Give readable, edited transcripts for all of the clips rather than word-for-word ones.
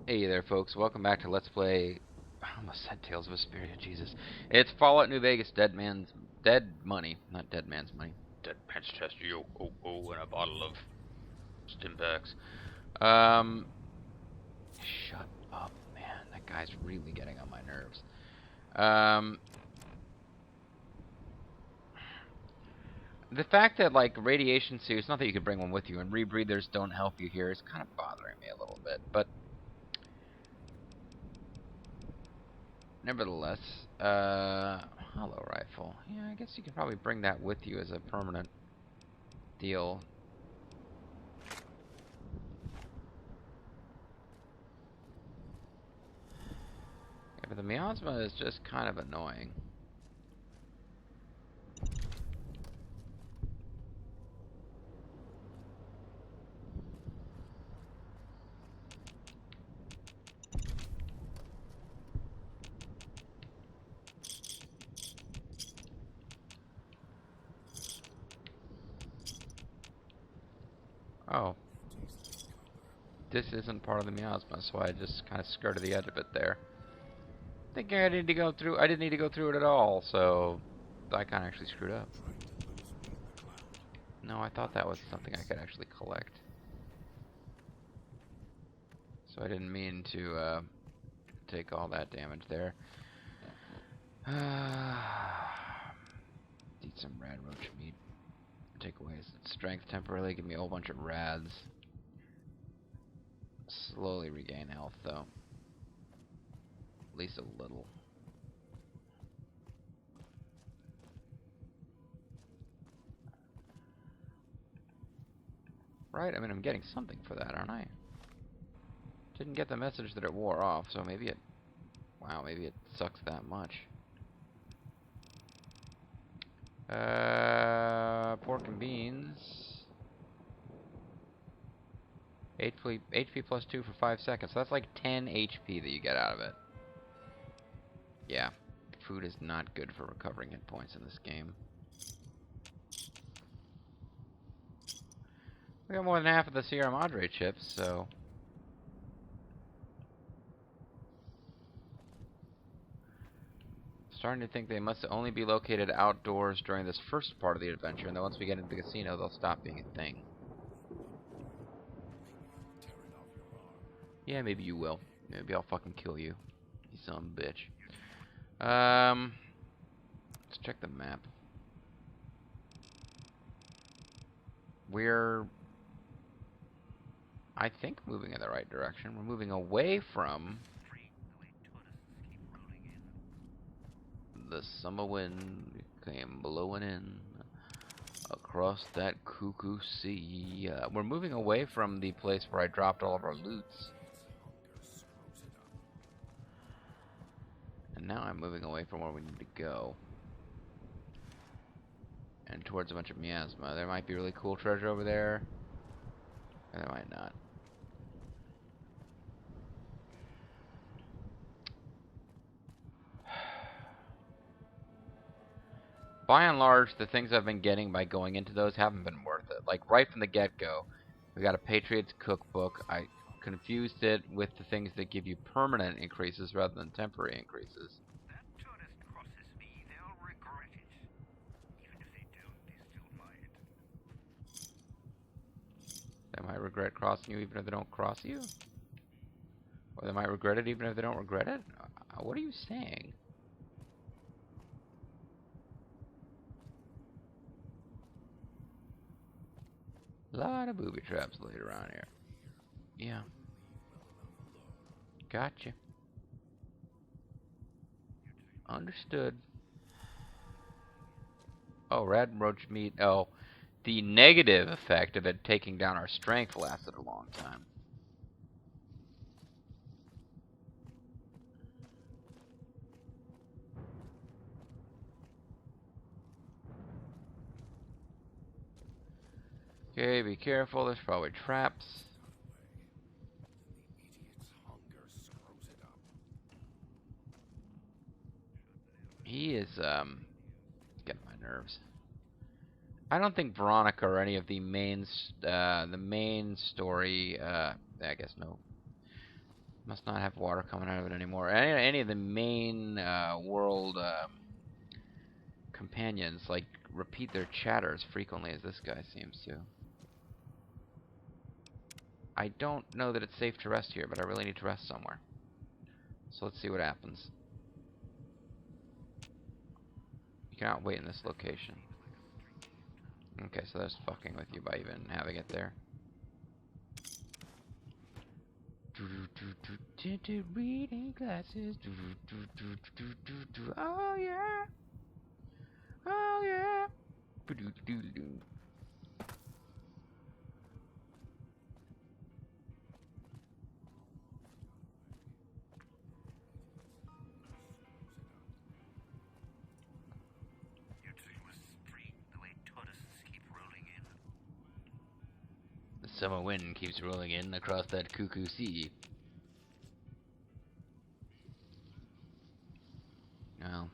Hey there, folks. Welcome back to Let's Play. I almost said Tales of Vesperia. Jesus, it's Fallout New Vegas. Dead money, not Dead Man's Money. Dead Man's Chest. Yo, and a bottle of Stimpaks. Um, Shut up, man. That guy's really getting on my nerves. Um, the fact that like radiation suits, not that you could bring one with you, and rebreathers don't help you here is kind of bothering me a little bit, but. Nevertheless, hollow rifle. Yeah, I guess you could probably bring that with you as a permanent deal. Yeah, but the miasma is just kind of annoying. Oh. This isn't part of the miasma, so I just kind of skirted the edge of it there. Thinking I didn't need to go through it at all, so I kind of actually screwed up. No, I thought that was something I could actually collect. So I didn't mean to take all that damage there. Eat some rad roach meat. Take away his strength temporarily, give me a whole bunch of rads. Slowly regain health, though. At least a little. Right? I mean, I'm getting something for that, aren't I? Didn't get the message that it wore off, so maybe it... Wow, maybe it sucks that much. Pork and beans. HP plus 2 for 5 seconds. So that's like 10 HP that you get out of it. Yeah. Food is not good for recovering hit points in this game. We got more than half of the Sierra Madre chips, so... Starting to think they must only be located outdoors during this first part of the adventure, and then once we get into the casino, they'll stop being a thing. Yeah, maybe you will. Maybe I'll fucking kill you. You son of a bitch. Let's check the map. We're, I think, moving in the right direction. We're moving away from the summer wind came blowing in across that cuckoo sea. We're moving away from the place where I dropped all of our loots. And now I'm moving away from where we need to go. And towards a bunch of miasma. There might be really cool treasure over there. And there might not. By and large, the things I've been getting by going into those haven't been worth it. Like, right from the get-go, we got a Patriot's Cookbook. I confused it with the things that give you permanent increases rather than temporary increases. That tourist crosses me, they'll regret it. Even if they don't, they still buy it. They might regret crossing you even if they don't cross you? Or they might regret it even if they don't regret it? What are you saying? A lot of booby traps laid around here. Yeah. Gotcha. Understood. Oh, rad roach meat. Oh, the negative effect of it taking down our strength lasted a long time. Okay, be careful. There's probably traps. He is, getting my nerves. I don't think Veronica or any of the main story, I guess no. Must not have water coming out of it anymore. Any of the main world companions like repeat their chatter as frequently as this guy seems to. I don't know that it's safe to rest here, but I really need to rest somewhere. So let's see what happens. You cannot wait in this location. Okay, so that's fucking with you by even having it there. Tinted reading glasses. Oh yeah. Oh yeah. Your dream was spring, the way tortoises keep rolling in. The summer wind keeps rolling in across that cuckoo sea. Well,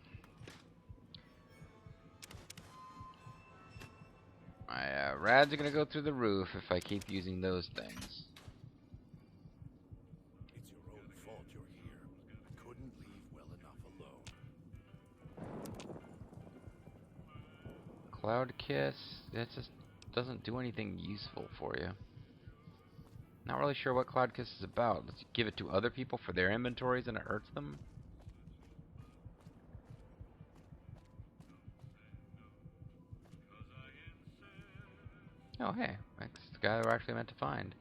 my rads are gonna go through the roof if I keep using those things. It's your own fault you're here. Couldn't leave well enough alone. Cloud Kiss, that just doesn't do anything useful for you. Not really sure what Cloud Kiss is about. Let's give it to other people for their inventories and it hurts them. Oh hey, that's the guy we're actually meant to find.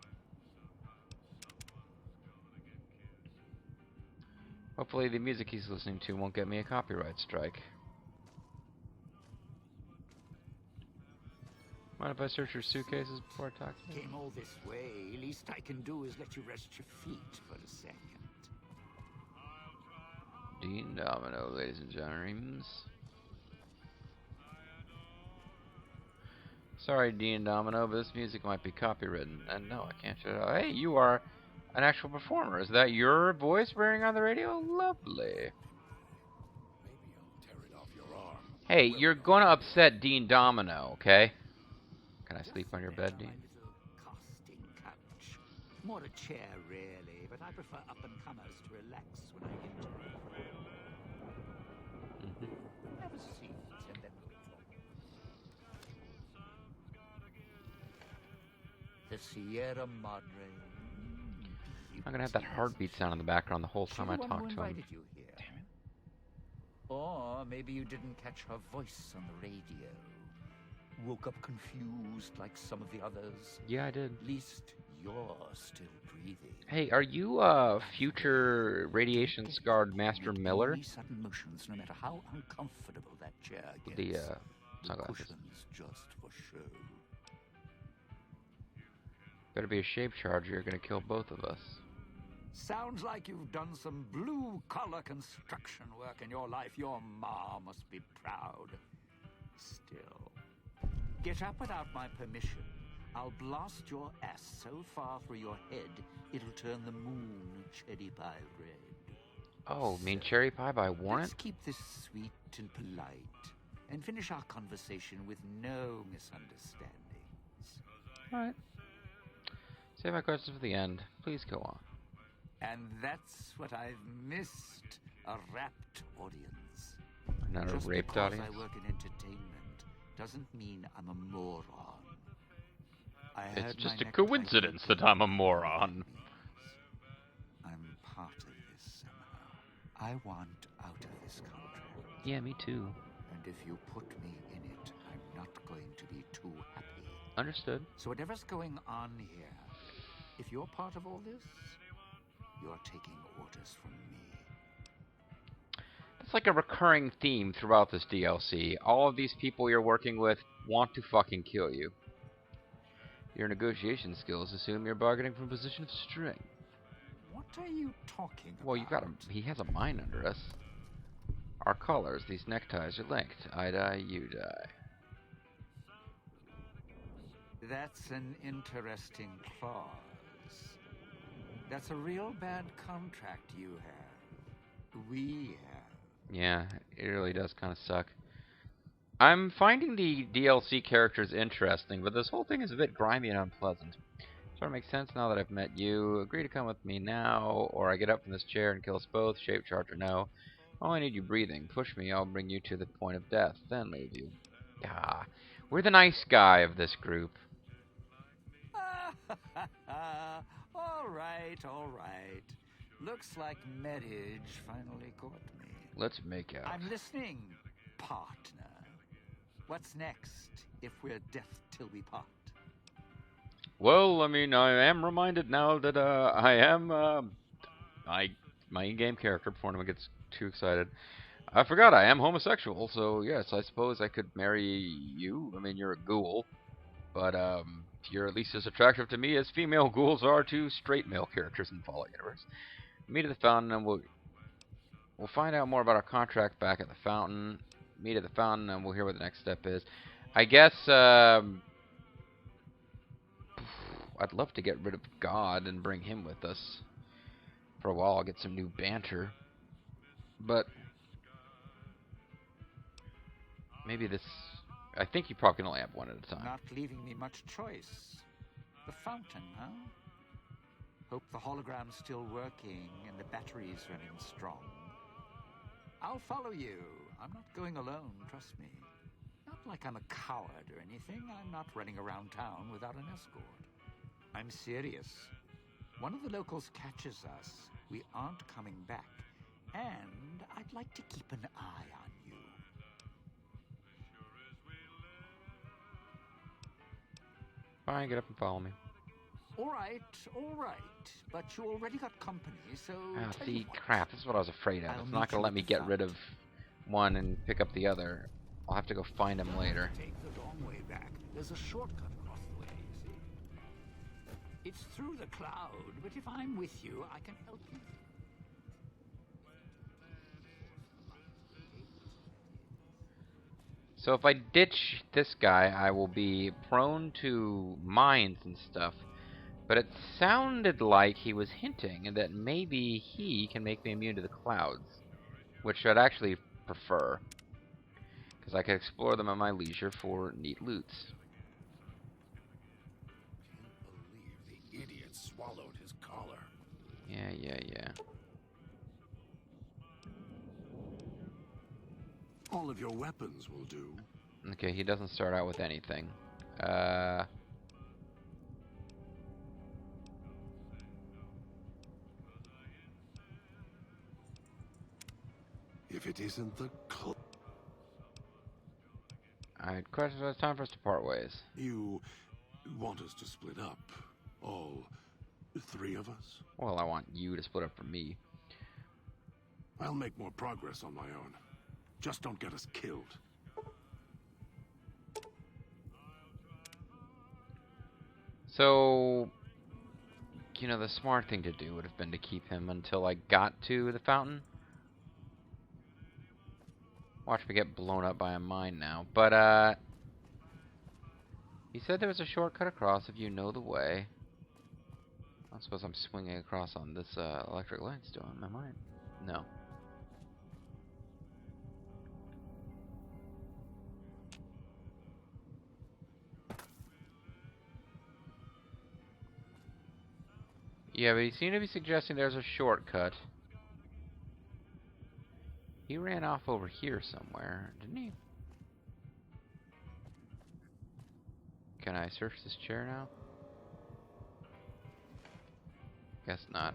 Hopefully the music he's listening to won't get me a copyright strike. Mind if I search your suitcases before I talk to you? Came all this way. Least I can do is let you rest your feet for a second. Dean Domino, ladies and gentlemen. Sorry, Dean Domino, but this music might be copywritten. And no, I can't shut it out. Hey, you are an actual performer. Is that your voice wearing on the radio? Lovely. Maybe I'll tear it off your arm. Hey, you're gonna upset Dean Domino, okay? Can I sleep on your bed, Dean? My little casting couch. More a chair, really, but I prefer up-and-comers to relax when I interview. Have a seat, and then we'll talk. The Sierra Madre. I'm gonna have that heartbeat sound in the background the whole time I She the one talk who to him. invited you here. Damn it. Or maybe you didn't catch her voice on the radio. Woke up confused like some of the others. Yeah, I did. At least you're still breathing. Hey, are you future radiation-scarred Master Miller? Any sudden motions, no matter how uncomfortable that chair With gets. the sunglasses. Cushions just for show. Better be a shape charge, you're gonna kill both of us. Sounds like you've done some blue-collar construction work in your life. Your ma must be proud. Still, get up without my permission. I'll blast your ass so far through your head, it'll turn the moon cherry pie red. Oh, mean cherry pie by Warrant? Let's keep this sweet and polite, and finish our conversation with no misunderstandings. Alright. Save my questions for the end. Please go on. And that's what I've missed, a rapt audience. Not a Just raped because audience. I work in entertainment doesn't mean I'm a moron. I It's heard just my a neck coincidence tightly that I'm a moron. I'm part of this somehow. I want out of this contract. Yeah, me too. And if you put me in it, I'm not going to be too happy. Understood. So whatever's going on here, if you're part of all this, you're taking orders from me. It's like a recurring theme throughout this DLC. All of these people you're working with want to fucking kill you. Your negotiation skills assume you're bargaining from a position of strength. What are you talking about? Well, you got him. He has a mine under us. Our collars, these neckties are linked. I die, you die. That's an interesting clause. That's a real bad contract you have. We have. Yeah, it really does kind of suck. I'm finding the DLC characters interesting, but this whole thing is a bit grimy and unpleasant. Sort of makes sense now that I've met you. Agree to come with me now, or I get up from this chair and kill us both. Shape, charge, or no. Oh, I need you breathing. Push me, I'll bring you to the point of death, then leave you. Ah, we're the nice guy of this group. All right, all right. Looks like marriage finally caught me. Let's make out. I'm listening, partner. What's next, if we're death till we part? Well, I mean, I am reminded now that I am my in-game character before anyone gets too excited. I forgot I am homosexual, so yes, I suppose I could marry you. I mean, you're a ghoul, but you're at least as attractive to me as female ghouls are to straight male characters in the Fallout universe. Meet at the fountain, and we'll find out more about our contract back at the fountain. Meet at the fountain, and we'll hear what the next step is. I guess I'd love to get rid of God and bring him with us. For a while, I'll get some new banter. But maybe this... I think you probably can only have one at a time. Not leaving me much choice. The fountain, huh? Hope the hologram's still working and the battery's running strong. I'll follow you. I'm not going alone, trust me. Not like I'm a coward or anything. I'm not running around town without an escort. I'm serious. One of the locals catches us, we aren't coming back. And I'd like to keep an eye on you. Fine, get up and follow me. All right. But you already got company, so... tell you See, what. crap, this is what I was afraid of. I'll It's meet not going you to let at me the get rid fountain. of one and pick up the other. I'll have to go find him later. Take the long way back. There's a shortcut across the way, you see. It's through the cloud, but if I'm with you, I can help you. So if I ditch this guy, I will be prone to mines and stuff. But it sounded like he was hinting that maybe he can make me immune to the clouds, which I'd actually prefer, because I could explore them at my leisure for neat loots. Can't believe the idiot swallowed his collar. Yeah. All of your weapons will do. Okay, he doesn't start out with anything. If it isn't the Alright, question, it's time for us to part ways. You want us to split up? All three of us? Well, I want you to split up from me. I'll make more progress on my own. Just don't get us killed. So, you know, the smart thing to do would have been to keep him until I got to the fountain. Watch me get blown up by a mine now. But, he said there was a shortcut across if you know the way. I suppose I'm swinging across on this electric light still, am I? No. Yeah, but he seemed to be suggesting there's a shortcut. He ran off over here somewhere, didn't he? Can I search this chair now? Guess not.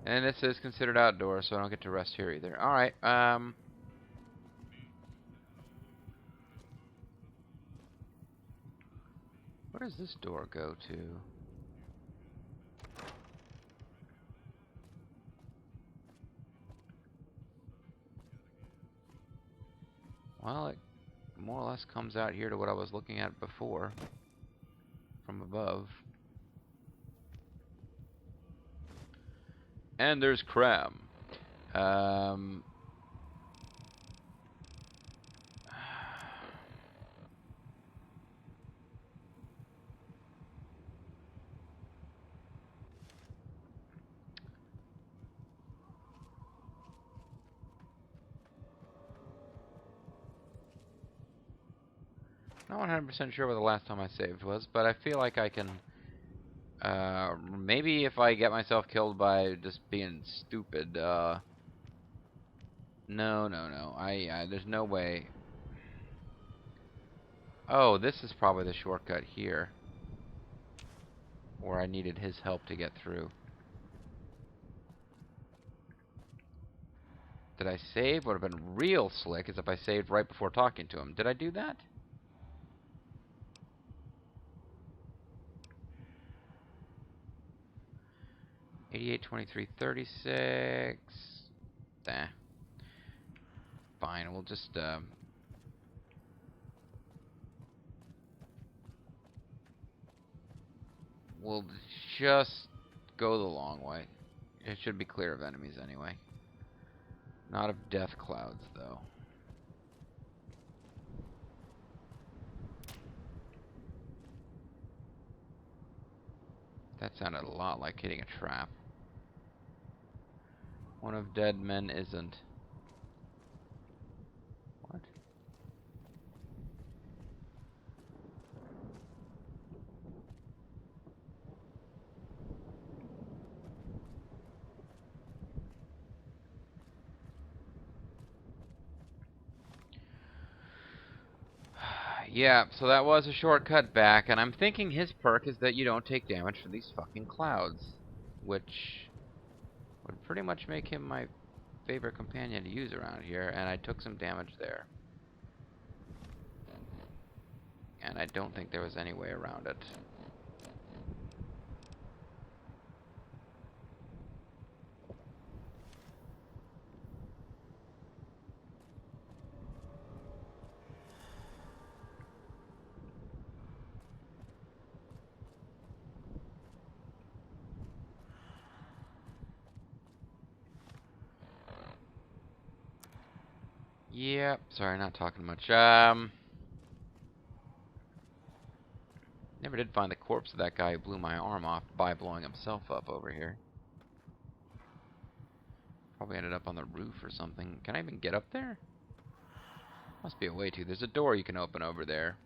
And this is considered outdoors, so I don't get to rest here either. Alright, where does this door go to? Well, it more or less comes out here to what I was looking at before, from above. And there's Cram. Not 100% sure where the last time I saved was, but I feel like I can... maybe if I get myself killed by just being stupid, no, no, no. There's no way. Oh, this is probably the shortcut here. Where I needed his help to get through. Did I save? Would have been real slick as if I saved right before talking to him. Did I do that? $88.23.36. Nah. Fine, we'll just we'll just go the long way. It should be clear of enemies anyway. Not of death clouds, though. That sounded a lot like hitting a trap. One of dead men isn't. What? Yeah, so that was a shortcut back, and I'm thinking his perk is that you don't take damage from these fucking clouds, which would pretty much make him my favorite companion to use around here, and I took some damage there. And I don't think there was any way around it. Yep, sorry, not talking much. Never did find the corpse of that guy who blew my arm off by blowing himself up over here. Probably ended up on the roof or something. Can I even get up there? Must be a way to. There's a door you can open over there.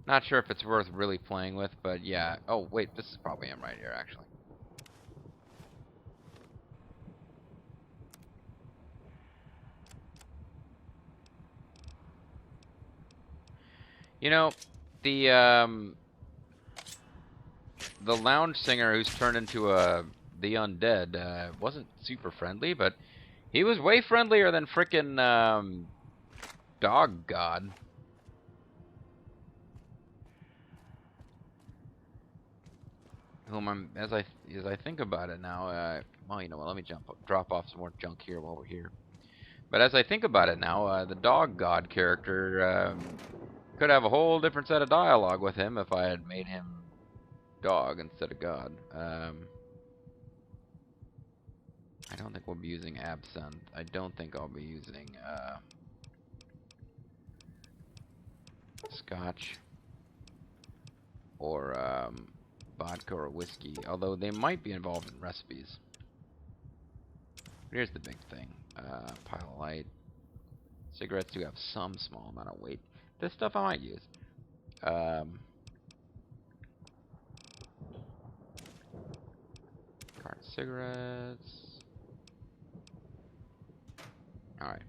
Not sure if it's worth really playing with, but yeah. Oh, wait, this is probably him right here, actually. You know, the lounge singer who's turned into the undead wasn't super friendly, but he was way friendlier than frickin' Dog God. Whom I'm as I think about it now. Well, you know what? Let me drop off some more junk here while we're here. But as I think about it now, the Dog God character could have a whole different set of dialogue with him if I had made him dog instead of God. I don't think we'll be using absinthe. I don't think I'll be using scotch or vodka or whiskey, although they might be involved in recipes. Here's the big thing. Pile of light. Cigarettes do have some small amount of weight. This stuff I might use. Carton cigarettes. Alright.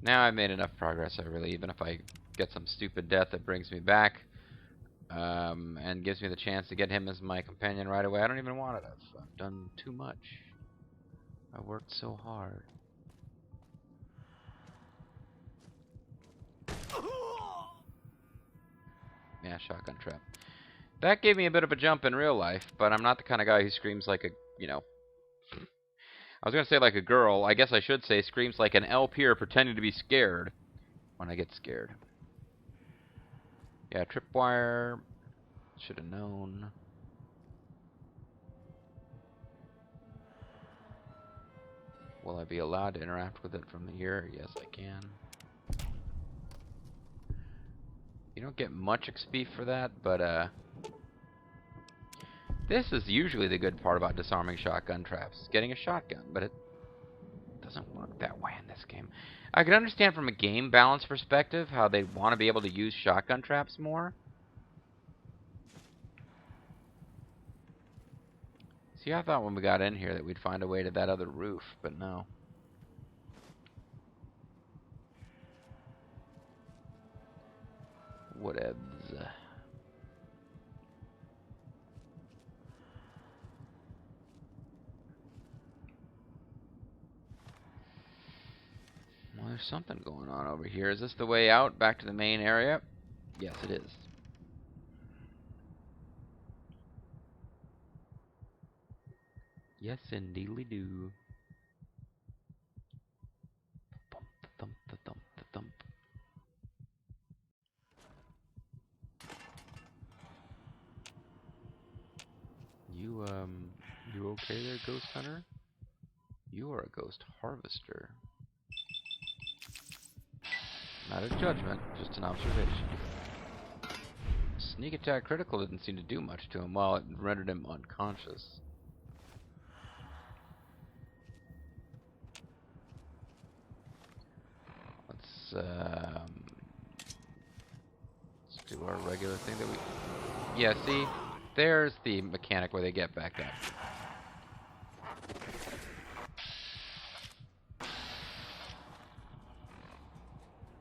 Now I've made enough progress, even if I get some stupid death that brings me back, and gives me the chance to get him as my companion right away, I don't even want it. I've done too much. I worked so hard. Yeah, shotgun trap. That gave me a bit of a jump in real life, but I'm not the kind of guy who screams like a, you know... I was going to say like a girl. I guess I should say screams like an LPer pretending to be scared when I get scared. Yeah, tripwire. Should have known. Will I be allowed to interact with it from here? Yes, I can. You don't get much XP for that, but this is usually the good part about disarming shotgun traps. Getting a shotgun, but it doesn't work that way in this this game. I can understand from a game balance perspective how they want to be able to use shotgun traps more. See, I thought when we got in here that we'd find a way to that other roof, but no. Whatevs. Well, there's something going on over here. Is this the way out back to the main area? Yes, it is. Yes, indeedly do. Thump, thump, thump, thump. You okay there, Ghost Hunter? You are a ghost harvester. Not a judgment, just an observation. Sneak attack critical didn't seem to do much to him while it rendered him unconscious. Let's do our regular thing that we... Yeah, see? There's the mechanic where they get back up.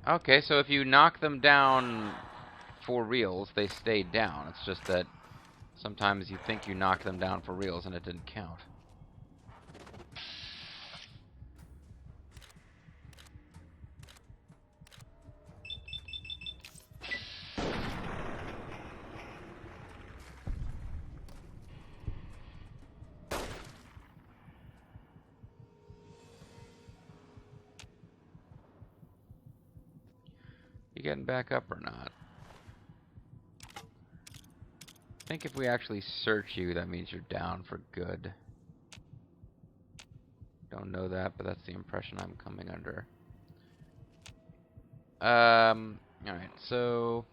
Okay, so if you knock them down for reals, they stay down. It's just that sometimes you think you knocked them down for reals and it didn't count. You getting back up or not? I think if we actually search you, that means you're down for good. Don't know that, but that's the impression I'm coming under. Alright, so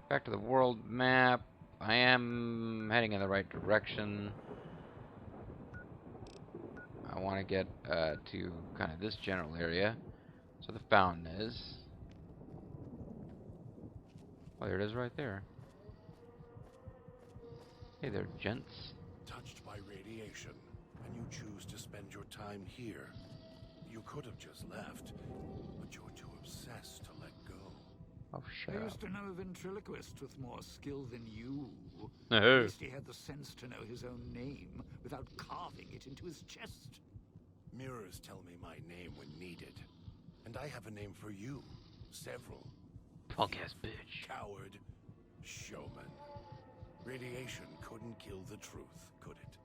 back to the world map. I am heading in the right direction. I want to get to kind of this general area. So the fountain is. Oh, there it is right there. Hey there, gents. Touched by radiation, and you choose to spend your time here. You could have just left, but you're too obsessed to let go. Oh, shut I up. used to know a ventriloquist with more skill than you. Oh. At least he had the sense to know his own name without carving it into his chest. Mirrors tell me my name when needed, and I have a name for you. Several. Punk-ass bitch. Coward. Showman. Radiation couldn't kill the truth, could it?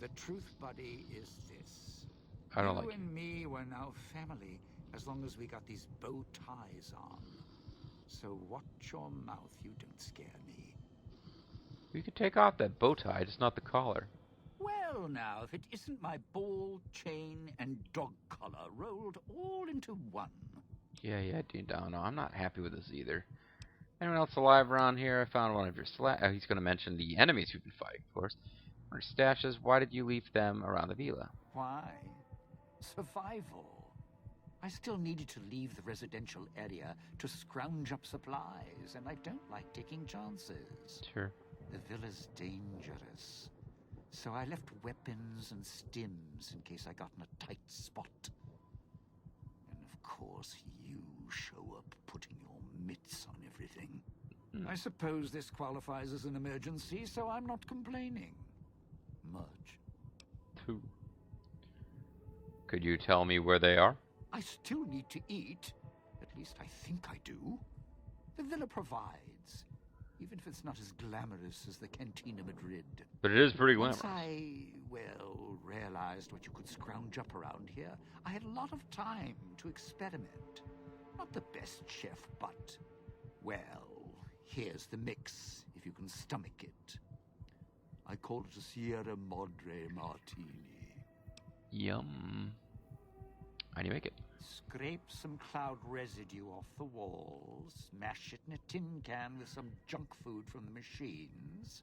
The truth, buddy, is this. I don't you like and me were now family, as long as we got these bow ties on. So watch your mouth, you don't scare me. You could take off that bow tie, just not the collar. Well now, if it isn't my ball, chain, and dog collar rolled all into one. Yeah, Dean Domino. I'm not happy with this either. Anyone else alive around here? I found one of your he's going to mention the enemies you've been fighting, of course. Or stashes. Why did you leave them around the villa? Why? Survival. I still needed to leave the residential area to scrounge up supplies, and I don't like taking chances. Sure. The villa's dangerous. So I left weapons and stims in case I got in a tight spot. And of course, you show up putting your mitts on everything. I suppose this qualifies as an emergency, so I'm not complaining. Much. Two. Could you tell me where they are? I still need to eat. At least I think I do. The villa provides, even if it's not as glamorous as the Cantina Madrid. But it is pretty glamorous. Once I, realized what you could scrounge up around here, I had a lot of time to experiment. Not the best chef, but, here's the mix, if you can stomach it. I call it a Sierra Madre Martini. Yum. How do you make it? Scrape some cloud residue off the walls, mash it in a tin can with some junk food from the machines,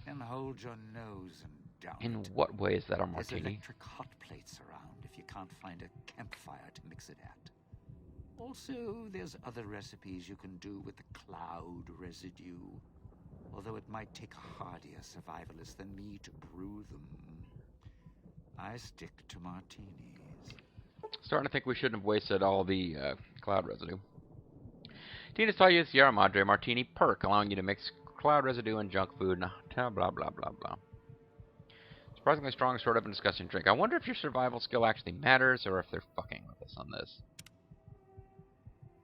and hold your nose and down In it. what way is that a There's martini? electric hot plates around if you can't find a campfire to mix it at. Also, there's other recipes you can do with the cloud residue. Although it might take a hardier survivalist than me to brew them. I stick to martinis. Starting to think we shouldn't have wasted all the cloud residue. Tina's taught you the Sierra Madre Martini perk, allowing you to mix cloud residue and junk food and blah blah blah blah. Surprisingly strong, sort of, and disgusting drink. I wonder if your survival skill actually matters, or if they're fucking with us on this.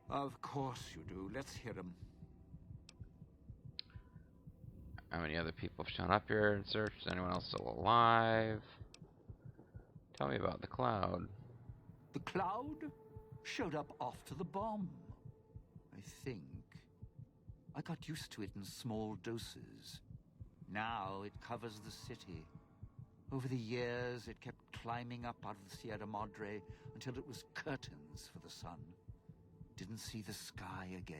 Of course you do. Let's hear them. How many other people have shown up here and searched? Is anyone else still alive? Tell me about the cloud. The cloud showed up after the bomb, I think. I got used to it in small doses. Now it covers the city. Over the years, it kept climbing up out of the Sierra Madre until it was curtains for the sun. Didn't see the sky again.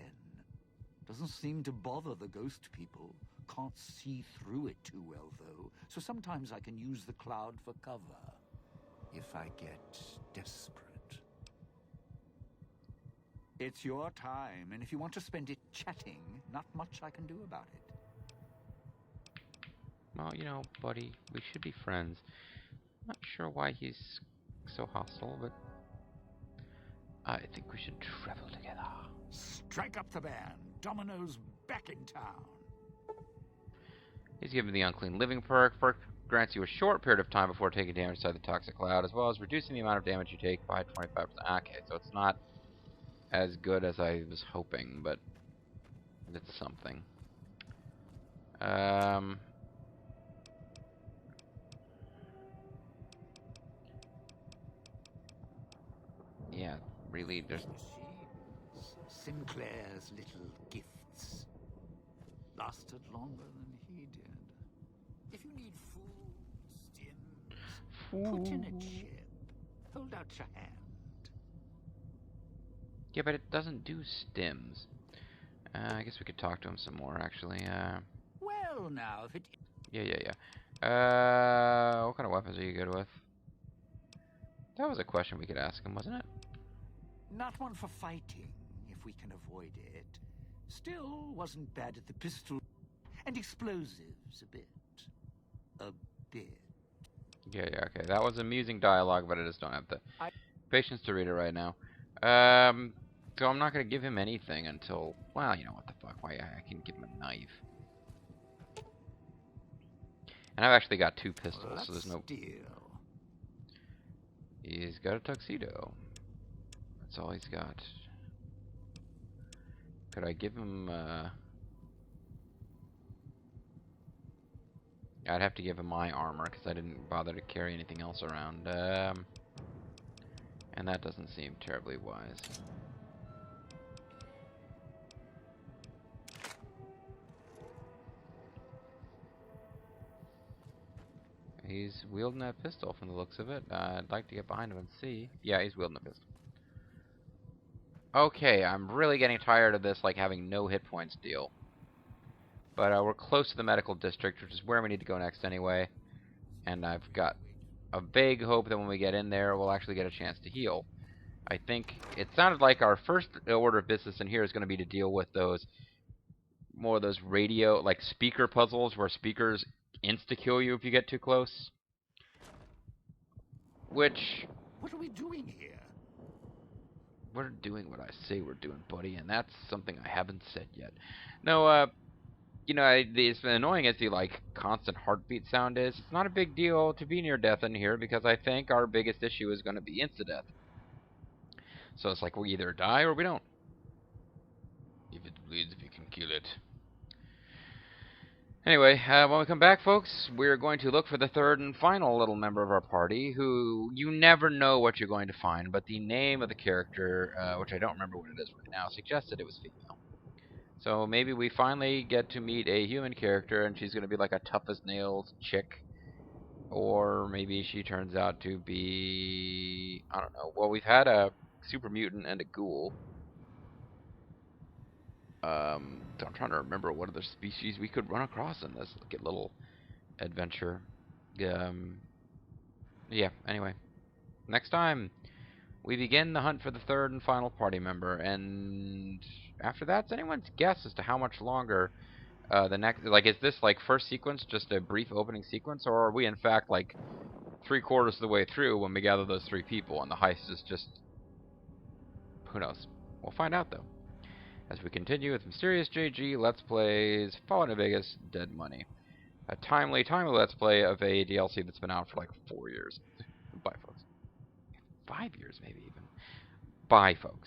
Doesn't seem to bother the ghost people. Can't see through it too well, though. So sometimes I can use the cloud for cover. If I get desperate. It's your time, and if you want to spend it chatting, not much I can do about it. Well, you know, buddy, we should be friends. Not sure why he's so hostile, but I think we should travel together. Strike up the band. Domino's back in town. He's given the unclean living perk. Perk grants you a short period of time before taking damage inside the toxic cloud, as well as reducing the amount of damage you take by 25%. Okay, so it's not as good as I was hoping, but it's something. Yeah, really, there's... Sinclair's little gifts lasted longer than he did. If you need food, stims, put in a chip. Hold out your hand. Yeah, but it doesn't do stims. I guess we could talk to him some more, actually. Well, now, if it... Yeah. What kind of weapons are you good with? That was a question we could ask him, wasn't it? Not one for fighting, if we can avoid it. Still, wasn't bad at the pistol. And explosives, a bit. A bit. Yeah, okay. That was amusing dialogue, but I just don't have the patience to read it right now. So I'm not going to give him anything until... Well, you know what the fuck. Why, I can give him a knife. And I've actually got 2 pistols, so there's no... Deal. He's got a tuxedo. That's all he's got. Could I give him, I'd have to give him my armor, because I didn't bother to carry anything else around. And that doesn't seem terribly wise. He's wielding that pistol from the looks of it. I'd like to get behind him and see. Yeah, he's wielding a pistol. Okay, I'm really getting tired of this, like, having no hit points deal. But we're close to the medical district, which is where we need to go next anyway. And I've got a vague hope that when we get in there, we'll actually get a chance to heal. I think it sounded like our first order of business in here is going to be to deal with those, more of those radio, like speaker puzzles, where speakers insta-kill you if you get too close. Which... What are we doing here? We're doing what I say we're doing, buddy, and that's something I haven't said yet. No, you know, as annoying as the, like, constant heartbeat sound is, it's not a big deal to be near death in here, because I think our biggest issue is going to be insta-death. So it's like we either die or we don't. If it bleeds, if you can kill it. Anyway, when we come back, folks, we're going to look for the third and final little member of our party, who you never know what you're going to find, but the name of the character, which I don't remember what it is right now, suggested it was female. So maybe we finally get to meet a human character, and she's going to be like a tough-as-nails chick. Or maybe she turns out to be... I don't know. Well, we've had a super mutant and a ghoul. So I'm trying to remember what other species we could run across in this little adventure. Yeah, anyway. Next time, we begin the hunt for the third and final party member, and after that, it's anyone's guess as to how much longer the next, like, is this like first sequence just a brief opening sequence, or are we in fact like 3/4 of the way through when we gather those 3 people and the heist is just, who knows? We'll find out though. As we continue with Mysterious JG Let's Plays Fallout New Vegas Dead Money. A timely Let's Play of a DLC that's been out for like 4 years. Bye, folks. 5 years, maybe even. Bye, folks.